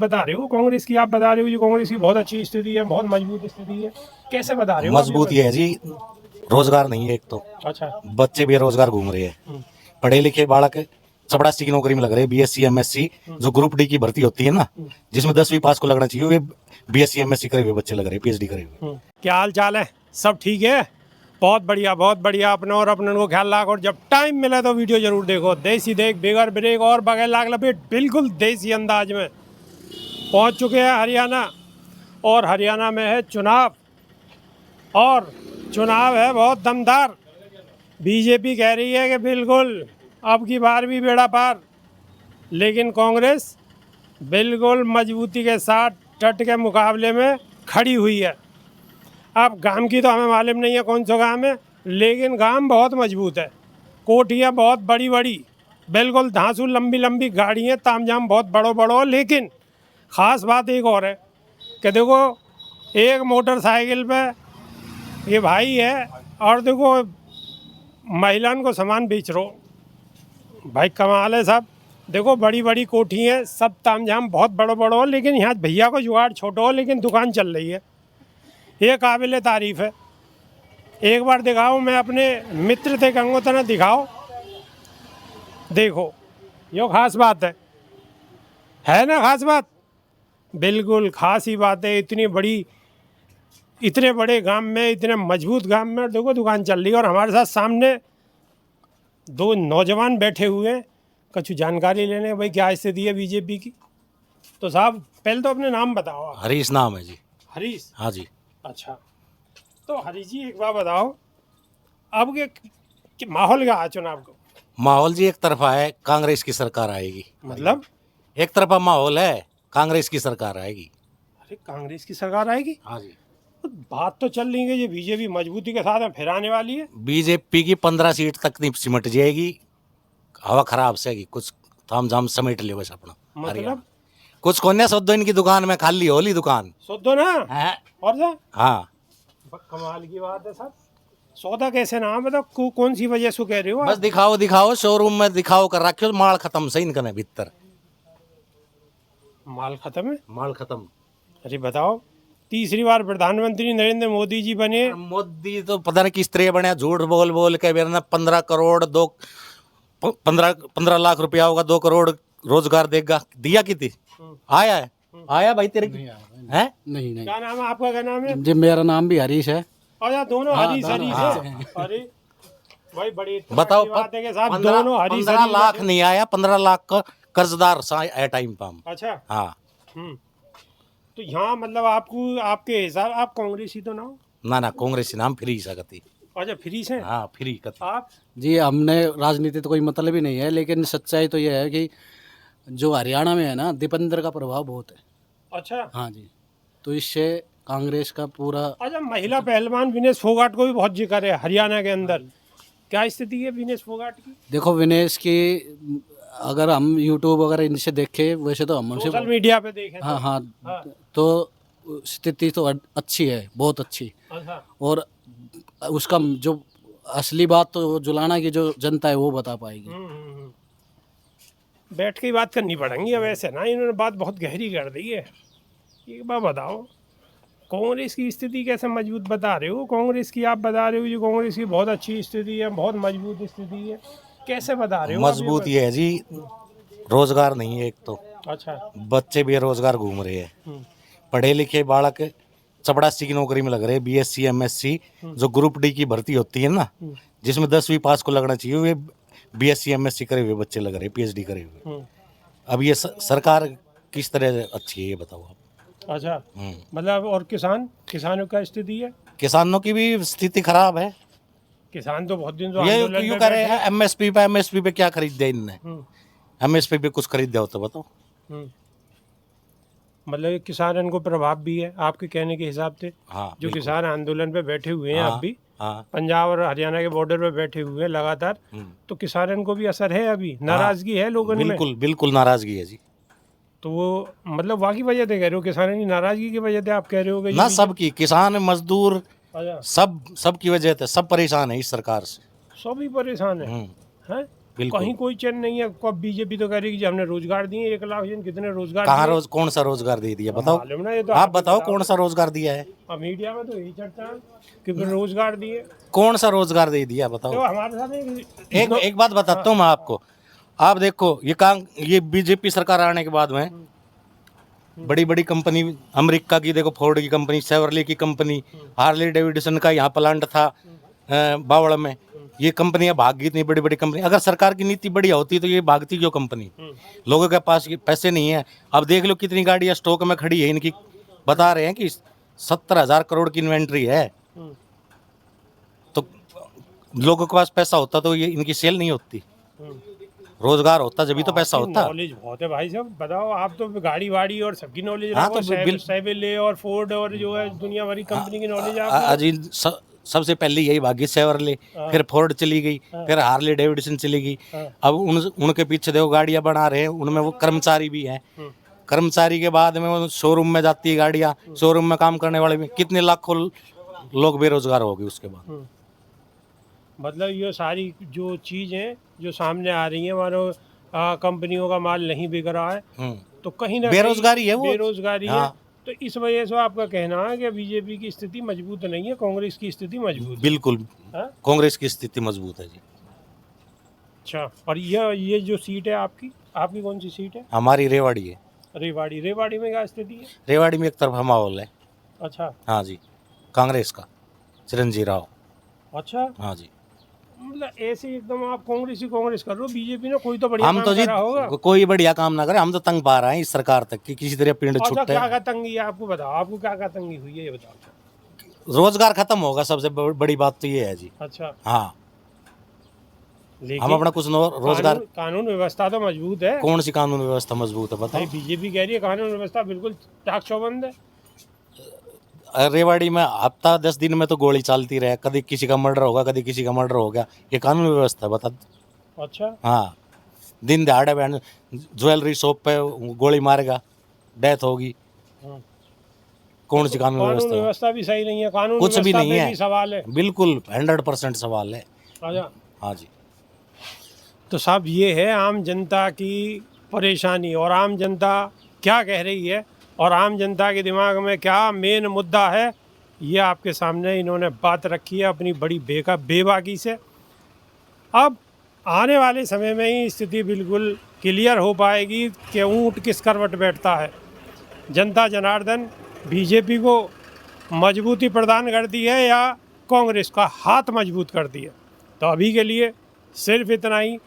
बता रहे हो कांग्रेस की, आप बता रहे हो ये कांग्रेस की बहुत अच्छी स्थिति है, बहुत मजबूत स्थिति है, कैसे बता रहे हो? मजबूत ये है जी, रोजगार नहीं है एक तो, अच्छा। बच्चे बेरोजगार घूम रहे हैं, पढ़े लिखे बालक चपड़ासी की नौकरी में लग रहे हैं, बीएससी एमएससी जो ग्रुप डी की भर्ती होती है ना, जिसमें 10वीं पास को लगना चाहिए, वे बीएससी एमएससी करे हुए बच्चे लग रहे हैं, पीएचडी करे हुए। क्या हाल चाल है? सब ठीक है? बहुत बढ़िया बहुत बढ़िया। अपने और अपने को ख्याल रखो और जब टाइम मिले तो वीडियो जरूर देखो। देसी देख बेगर ब्रेक और बगैर लाग लपेट बिल्कुल देसी अंदाज में पहुंच चुके हैं हरियाणा, और हरियाणा में है चुनाव, और चुनाव है बहुत दमदार। बीजेपी कह रही है कि बिल्कुल अब की बार भी बेड़ा पार, लेकिन कांग्रेस बिल्कुल मजबूती के साथ तट के मुकाबले में खड़ी हुई है। अब गांव की तो हमें मालूम नहीं है कौन सा गांव है, लेकिन गांव बहुत मजबूत है, कोठियाँ बहुत बड़ी बड़ी, बिल्कुल धांसू लंबी लंबी गाड़ियाँ, तामझाम बहुत बड़ो बड़ो। लेकिन ख़ास बात एक और है कि देखो एक मोटरसाइकिल पे ये भाई है, और देखो महिलाओं को सामान बेच रहे हो, भाई कमाल है साहब। देखो बड़ी बड़ी कोठी हैं, सब तामझाम बहुत बड़ो बड़ो, लेकिन यहाँ भैया को जुगाड़ छोटो, लेकिन दुकान चल रही है, ये काबिल तारीफ़ है। एक बार दिखाओ, मैं अपने मित्र थे कहूँगा तना दिखाओ, देखो यो खास बात है ना? खास बात, बिल्कुल खास ही बात है। इतनी बड़ी, इतने बड़े गांव में, इतने मजबूत गांव में देखो दुकान चल रही है। और हमारे साथ सामने दो नौजवान बैठे हुए हैं, कुछ जानकारी लेने भाई क्या स्थिति है बीजेपी की। तो साहब पहले तो अपने नाम बताओ आप। हरीश नाम है जी। हरीश? हाँ जी। अच्छा, तो हरीश जी एक बात बताओ, अब के माहौल क्या है चुनाव को? माहौल जी एक तरफा है, कांग्रेस की सरकार आएगी। मतलब एक तरफा माहौल है, कांग्रेस की सरकार आएगी। अरे कांग्रेस की सरकार आएगी? हाँ जी। तो बात तो चल रही है ये बीजेपी मजबूती के साथ में फिर आने वाली है। बीजेपी की 15 सीट तक नहीं सिमट जाएगी, हवा खराब से कुछ तामझाम समेट ले बस अपना। मतलब कुछ कोने सौदो इनकी दुकान में, खाली होली दुकान सौदो ना है। और जा हाँ, कमाल की बात है साहब। सौदा कैसे ना मतलब कौन सी वजह से कह रहे हो बस आप? दिखाओ दिखाओ, शोरूम में दिखाओ कर रखियो, माल खत्म से इनका ने भीतर माल खत्म है? माल खत्म। अरे बताओ, तीसरी बार प्रधानमंत्री नरेंद्र मोदी जी बने, मोदी तो पता नहीं किस तरह बने, झूठ बोल बोल के बेरना 15 करोड़ 15 लाख रुपया होगा, 2 करोड़ रोजगार देगा, दिया कितनी आया है? आया भाई तेरे की है? नहीं नहीं। क्या नाम है आपका? क्या नाम है जी मेरा नाम भी हरीश है। अच्छा, दोनों हरीश हरीश है। अरे भाई बड़ी बताओ, बात है कि साहब दोनों हरीश 15 लाख नहीं आया, 15 लाख का कर्जदार है टाइम पर हम। अच्छा। हाँ। तो यहाँ मतलब आपको, आपके हिसाब आप कांग्रेस ही तो ना हो? ना कांग्रेस नाम फ्री सकती। अच्छा फ्री से? हाँ फ्री कती। आप? जी हमने राजनीति तो कोई मतलब ही नहीं है, लेकिन सच्चाई तो यह है कि जो हरियाणा में है ना, दीपेंद्र का प्रभाव बहुत है। अच्छा। हाँ जी, तो इससे कांग्रेस का पूरा। अच्छा, महिला पहलवान विनेश फोगाट को भी बहुत जिक्र है हरियाणा के अंदर, क्या स्थिति है विनेश फोगाट की? देखो विनेश की, अगर हम यूट्यूब वगैरह इनसे देखें, वैसे तो हम सोशल मीडिया पे देखें हाँ तो। हाँ, तो स्थिति तो अच्छी है, बहुत अच्छी। अच्छा। और उसका जो असली बात तो जुलाना की जो जनता है वो बता पाएगी। बैठ के ही बात करनी पड़ेगी अब, ऐसे ना इन्होंने बात बहुत गहरी कर दी है। एक बात बताओ, कांग्रेस की स्थिति कैसे मजबूत बता रहे हो? कांग्रेस की आप बता रहे हो ये कांग्रेस की बहुत अच्छी स्थिति है, बहुत मजबूत स्थिति है, कैसे बता रहे हो? मजबूत ये है जी, रोजगार नहीं है एक तो। अच्छा। बच्चे बेरोजगार घूम रहे हैं, पढ़े लिखे बालक चपड़ासी की नौकरी में लग रहे हैं, बीएससी एमएससी जो ग्रुप डी की भर्ती होती है ना, जिसमें 10वीं पास को लगना चाहिए, वे बीएससी एमएससी करे हुए बच्चे लग रहे हैं, पीएचडी करे हुए। अब ये सरकार किस तरह अच्छी है ये बताओ आप। अच्छा, मतलब और किसानों का स्थिति है? किसानों की भी स्थिति खराब है। किसान तो बहुत दिन से ये आंदोलन क्यों में करे बैठे हैं। एमएसपी पे क्या खरीद दिया इनने? एमएसपी पे कुछ खरीद दिया हो तो बताओ। मतलब किसान इनको प्रभाव भी है आपके कहने के हिसाब से? हाँ, जो किसान आंदोलन पे बैठे हुए हैं हाँ, अब भी, हाँ, पंजाब और हरियाणा के बॉर्डर पे बैठे हुए हैं लगातार, तो किसानों को भी असर है, अभी नाराजगी है लोगों में? बिल्कुल बिल्कुल नाराजगी है जी। तो वो मतलब वाकई वजह से कह रहे हो, किसानों की नाराजगी की वजह से आप कह रहे हो कि ना सबकी, किसान मजदूर अच्छा, सब की वजह से सब परेशान है इस सरकार से। सब ही परेशान है? हैं? बिल्कुल। कहीं कोई चैन नहीं है। कब बीजेपी तो कह रही है कि हमने रोजगार दिए 1 लाख जन, कितने रोजगार कहाँ दिए? कौन सा रोजगार दे दिया बताओ? मालूम ना, ये तो आप ही बताओ कौन सा रोजगार दिया है? अब मीडिया में तो यही चर्चा है कि फिर रोजगार दिए। कौन सा रोजगार दे दिया तो बताओ? हमारे साथ एक बात बताता हूँ मैं आपको। आप देखो ये बीजेपी सरकार आने के बाद में बड़ी बड़ी कंपनी, अमेरिका की देखो, फोर्ड की कंपनी, सेवरले की कंपनी, हार्ले डेविडसन का यहाँ प्लांट था बावड़ में। ये कंपनियां भाग गई, इतनी बड़ी बड़ी कंपनी। अगर सरकार की नीति बढ़िया होती तो ये भागती क्यों कंपनी? लोगों के पास ये पैसे नहीं है। अब देख लो कितनी गाड़ियां स्टॉक में खड़ी है इनकी। बता रहे हैं कि 70,000 करोड़ की इन्वेंट्री है। तो लोगों के पास पैसा होता तो ये इनकी सेल नहीं होती। रोजगार होता जब तो पैसा होता। नॉलेज बहुत है भाई साहब, बताओ। आप तो गाड़ी वाड़ी और सबकी नॉलेज हाँ, रखो, तो सेवेले और फोर्ड और जो है दुनिया भरी कंपनी की नॉलेज आज सबसे पहले यही भागी सेवरले, फिर फोर्ड चली गई, फिर हार्ले डेविडसन चली गई। अब उनके पीछे देखो गाड़ियां बना रहे हैं, उनमें वो कर्मचारी भी हैं। कर्मचारी के बाद में वो शोरूम में जाती है गाड़ियां, शोरूम में काम करने वाले भी कितने लाखों लोग बेरोजगार हो गए उसके बाद। मतलब ये सारी जो चीजें जो सामने आ रही हैं, मानो कंपनियों का माल नहीं बिक रहा है, तो कहीं ना बेरोजगारी है वो। बेरोजगारी है। हाँ। तो इस वजह से आपका कहना है कि बीजेपी की स्थिति मजबूत नहीं है, कांग्रेस की स्थिति मजबूत है। बिल्कुल, हाँ? कांग्रेस की स्थिति मजबूत है जी। अच्छा, और ये जो सीट है आपकी कौन सी सीट है? हमारी रेवाड़ी है। रेवाड़ी में क्या स्थिति है? रेवाड़ी में एक तरफा माहौल है। अच्छा हाँ जी, कांग्रेस का चिरंजीवी राव। अच्छा, हाँ जी। मतलब ऐसे एकदम आप कांग्रेस कर रहे हो, बीजेपी ने कोई तो बढ़िया हम काम तो जी करा होगा। कोई बढ़िया काम ना करे, हम तो तंग पा रहे हैं इस सरकार तक कि किसी तरह पिंड अच्छा, छुट्टे। क्या क्या तंगी है आपको बताओ, आपको क्या क्या तंगी हुई है ये बताओ। रोजगार खत्म होगा, सबसे बड़ी बात तो ये है जी। अच्छा, हाँ, लेकिन हम अपना कुछ रोजगार। कानून व्यवस्था तो मजबूत है। कौन सी कानून व्यवस्था मजबूत है बताओ? बीजेपी कह रही है कानून व्यवस्था बिल्कुल चाक चौबंद है। रेवाड़ी में हफ्ता 10 दिन में तो गोली चलती रहे, कभी किसी का मर्डर होगा, कभी किसी का मर्डर हो गया। ये कानून व्यवस्था बता? अच्छा, हाँ, दिन दहाड़े बहन ज्वेलरी शॉप पे गोली मारेगा, डेथ होगी। कौन सी कानून व्यवस्था भी सही नहीं है, कानून कुछ भी नहीं है, सवाल है। बिल्कुल 100% सवाल है। अच्छा, हाँ जी। तो साहब ये है आम जनता की परेशानी, और आम जनता क्या कह रही है और आम जनता के दिमाग में क्या मेन मुद्दा है, ये आपके सामने इन्होंने बात रखी है अपनी बड़ी बेबाकी से। अब आने वाले समय में ही स्थिति बिल्कुल क्लियर हो पाएगी कि ऊँट किस करवट बैठता है। जनता जनार्दन बीजेपी को मजबूती प्रदान करती है या कांग्रेस का हाथ मजबूत करती है। तो अभी के लिए सिर्फ इतना ही।